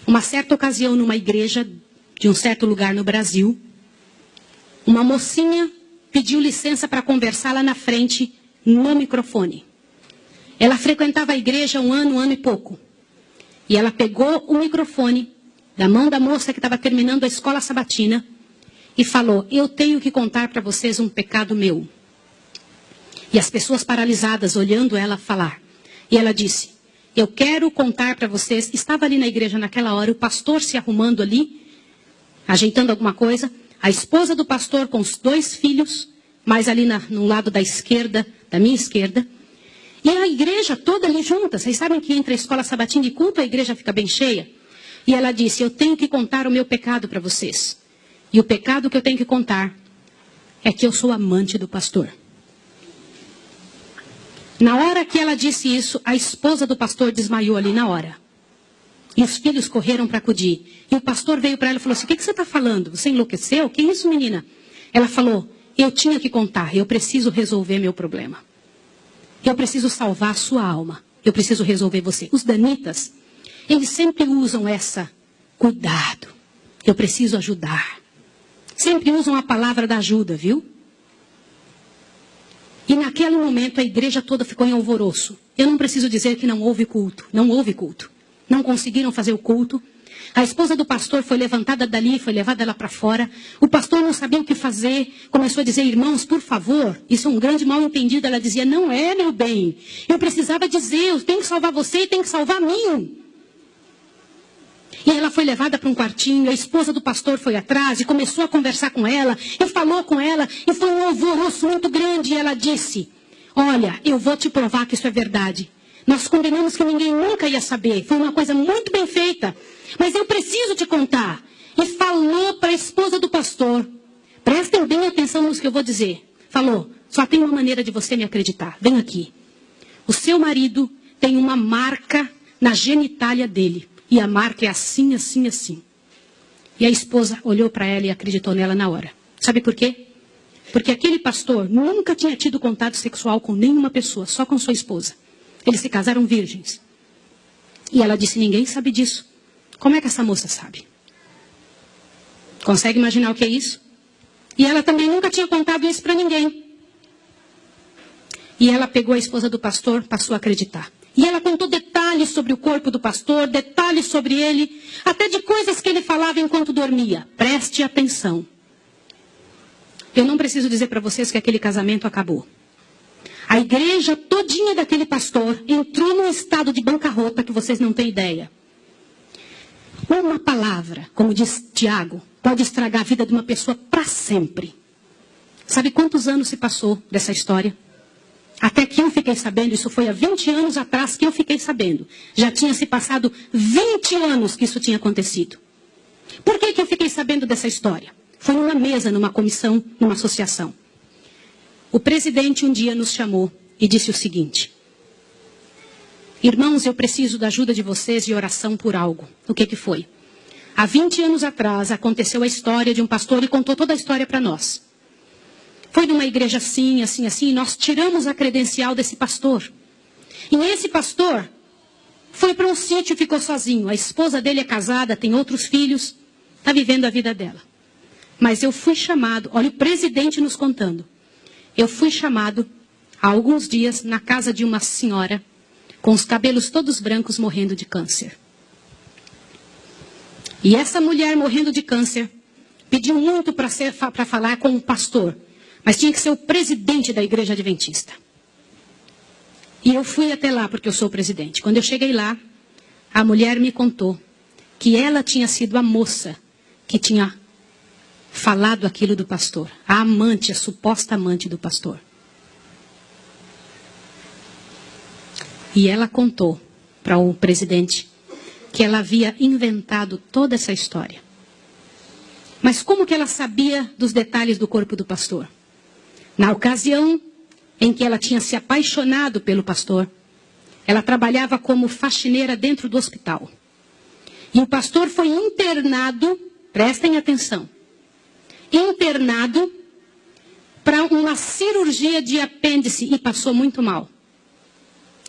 Uma certa ocasião, numa igreja de um certo lugar no Brasil, uma mocinha pediu licença para conversar lá na frente, no microfone. Ela frequentava a igreja um ano e pouco. E ela pegou o microfone da mão da moça que estava terminando a escola sabatina e falou: eu tenho que contar para vocês um pecado meu. E as pessoas paralisadas olhando ela falar. E ela disse: eu quero contar para vocês. Estava ali na igreja naquela hora, o pastor se arrumando ali, ajeitando alguma coisa. A esposa do pastor com os 2 filhos, mais ali no lado da esquerda, da minha esquerda. E a igreja toda ali junta. Vocês sabem que entre a escola sabatina e culto a igreja fica bem cheia? E ela disse: eu tenho que contar o meu pecado para vocês. E o pecado que eu tenho que contar é que eu sou amante do pastor. Na hora que ela disse isso, a esposa do pastor desmaiou ali na hora. E os filhos correram para acudir. E o pastor veio para ela e falou assim: o que você está falando? Você enlouqueceu? Que isso, menina? Ela falou: eu tinha que contar, eu preciso resolver meu problema. Eu preciso salvar a sua alma. Eu preciso resolver você. Os danitas, eles sempre usam essa: cuidado, eu preciso ajudar. Sempre usam a palavra da ajuda, viu? E naquele momento a igreja toda ficou em alvoroço. Eu não preciso dizer que não houve culto. Não houve culto. Não conseguiram fazer o culto. A esposa do pastor foi levantada dali, foi levada lá para fora. O pastor não sabia o que fazer. Começou a dizer: irmãos, por favor, isso é um grande mal entendido. Ela dizia: não é, meu bem. Eu precisava dizer, eu tenho que salvar você e tenho que salvar a mim. E ela foi levada para um quartinho, a esposa do pastor foi atrás e começou a conversar com ela, e falou com ela, e foi um alvoroço muito grande. E ela disse: olha, eu vou te provar que isso é verdade. Nós combinamos que ninguém nunca ia saber, foi uma coisa muito bem feita, mas eu preciso te contar. E falou para a esposa do pastor: prestem bem atenção no que eu vou dizer. Falou: só tem uma maneira de você me acreditar, vem aqui. O seu marido tem uma marca na genitália dele. E a marca é assim, assim, assim. E a esposa olhou para ela e acreditou nela na hora. Sabe por quê? Porque aquele pastor nunca tinha tido contato sexual com nenhuma pessoa, só com sua esposa. Eles se casaram virgens. E ela disse: ninguém sabe disso. Como é que essa moça sabe? Consegue imaginar o que é isso? E ela também nunca tinha contado isso para ninguém. E ela pegou a esposa do pastor, passou a acreditar. E ela contou detalhes sobre o corpo do pastor, detalhes sobre ele, até de coisas que ele falava enquanto dormia. Preste atenção. Eu não preciso dizer para vocês que aquele casamento acabou. A igreja todinha daquele pastor entrou num estado de bancarrota que vocês não têm ideia. Uma palavra, como diz Tiago, pode estragar a vida de uma pessoa para sempre. Sabe quantos anos se passou dessa história? Até que eu fiquei sabendo, isso foi há 20 anos atrás que eu fiquei sabendo. Já tinha se passado 20 anos que isso tinha acontecido. Por que eu fiquei sabendo dessa história? Foi numa mesa, numa comissão, numa associação. O presidente um dia nos chamou e disse o seguinte: irmãos, eu preciso da ajuda de vocês de oração por algo. O que foi? Há 20 anos atrás aconteceu a história de um pastor e contou toda a história para nós. Foi numa igreja assim, assim, assim, e nós tiramos a credencial desse pastor. E esse pastor foi para um sítio e ficou sozinho. A esposa dele é casada, tem outros filhos, está vivendo a vida dela. Mas eu fui chamado, olha o presidente nos contando. Eu fui chamado há alguns dias na casa de uma senhora com os cabelos todos brancos morrendo de câncer. E essa mulher morrendo de câncer pediu muito para falar com o pastor. Mas tinha que ser o presidente da igreja adventista. E eu fui até lá porque eu sou o presidente. Quando eu cheguei lá, a mulher me contou que ela tinha sido a moça que tinha falado aquilo do pastor. A amante, a suposta amante do pastor. E ela contou para o presidente que ela havia inventado toda essa história. Mas como que ela sabia dos detalhes do corpo do pastor? Na ocasião em que ela tinha se apaixonado pelo pastor, ela trabalhava como faxineira dentro do hospital. E o pastor foi internado, prestem atenção, internado para uma cirurgia de apêndice e passou muito mal.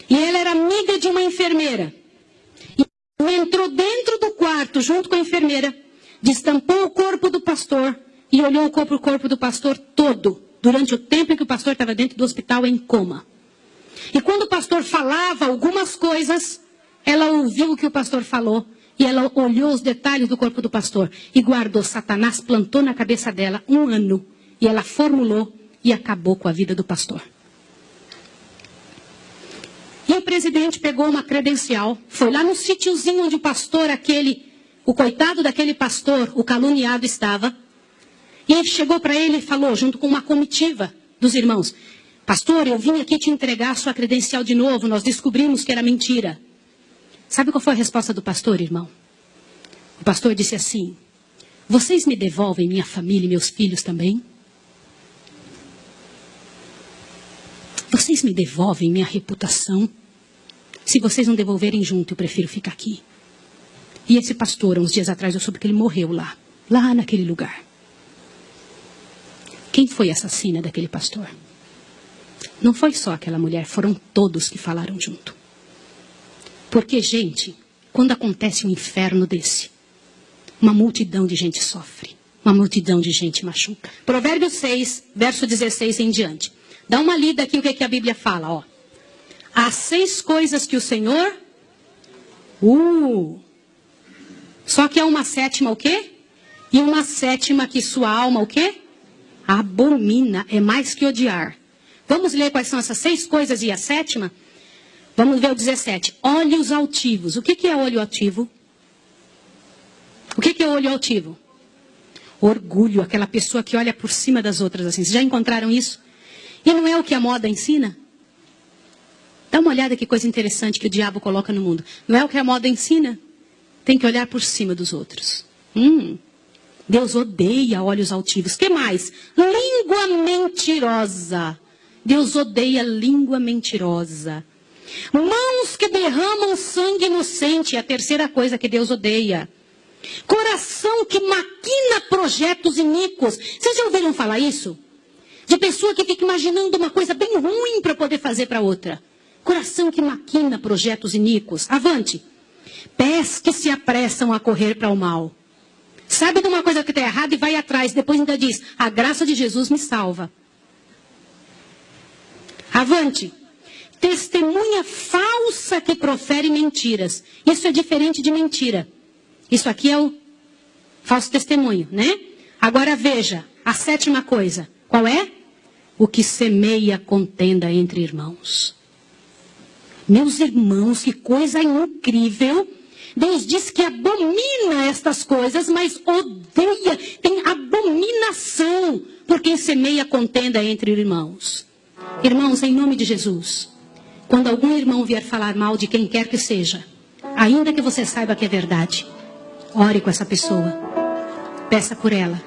E ela era amiga de uma enfermeira. E entrou dentro do quarto quarto, junto com a enfermeira, destampou o corpo do pastor e olhou o corpo do pastor todo, durante o tempo em que o pastor estava dentro do hospital em coma. E quando o pastor falava algumas coisas, ela ouviu o que o pastor falou e ela olhou os detalhes do corpo do pastor e guardou. Satanás plantou na cabeça dela 1 ano e ela formulou e acabou com a vida do pastor. E o presidente pegou uma credencial, foi lá no sítiozinho onde o pastor o coitado daquele pastor, o caluniado estava, e ele chegou para ele e falou, junto com uma comitiva dos irmãos: pastor, eu vim aqui te entregar a sua credencial de novo, nós descobrimos que era mentira. Sabe qual foi a resposta do pastor, irmão? O pastor disse assim: vocês me devolvem minha família e meus filhos também? Vocês me devolvem minha reputação? Se vocês não devolverem junto, eu prefiro ficar aqui. E esse pastor, uns dias atrás, eu soube que ele morreu lá naquele lugar. Quem foi a assassina daquele pastor? Não foi só aquela mulher, foram todos que falaram junto. Porque, gente, quando acontece um inferno desse, uma multidão de gente sofre, uma multidão de gente machuca. Provérbios 6, verso 16 em diante. Dá uma lida aqui o que a Bíblia fala, ó. Há 6 coisas que o Senhor... Só que há uma 7ª o quê? E uma 7ª que sua alma o quê? Abomina, é mais que odiar. Vamos ler quais são essas 6 coisas e a 7ª? Vamos ver o 17. Olhos altivos. O que é olho altivo? O que é olho altivo? Orgulho, aquela pessoa que olha por cima das outras assim. Vocês já encontraram isso? E não é o que a moda ensina? Dá uma olhada que coisa interessante que o diabo coloca no mundo. Não é o que a moda ensina? Tem que olhar por cima dos outros. Deus odeia olhos altivos. O que mais? Língua mentirosa. Deus odeia língua mentirosa. Mãos que derramam sangue inocente. É a 3ª coisa que Deus odeia. Coração que maquina projetos iníquos. Vocês já ouviram falar isso? De pessoa que fica imaginando uma coisa bem ruim para poder fazer para outra. Coração que maquina projetos iníquos. Avante. Pés que se apressam a correr para o mal. Sabe de uma coisa que está errada e vai atrás. Depois ainda diz, a graça de Jesus me salva. Avante. Testemunha falsa que profere mentiras. Isso é diferente de mentira. Isso aqui é o falso testemunho, né? Agora veja, a 7ª coisa. Qual é? O que semeia contenda entre irmãos. Meus irmãos, que coisa incrível. Deus diz que abomina estas coisas, mas odeia, tem abominação por quem semeia contenda entre irmãos. Irmãos, em nome de Jesus, quando algum irmão vier falar mal de quem quer que seja, ainda que você saiba que é verdade, ore com essa pessoa. Peça por ela,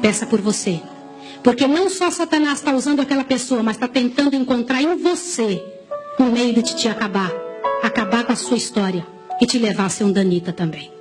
peça por você. Porque não só Satanás está usando aquela pessoa, mas está tentando encontrar em você um meio de te acabar com a sua história e te levar a ser um danita também.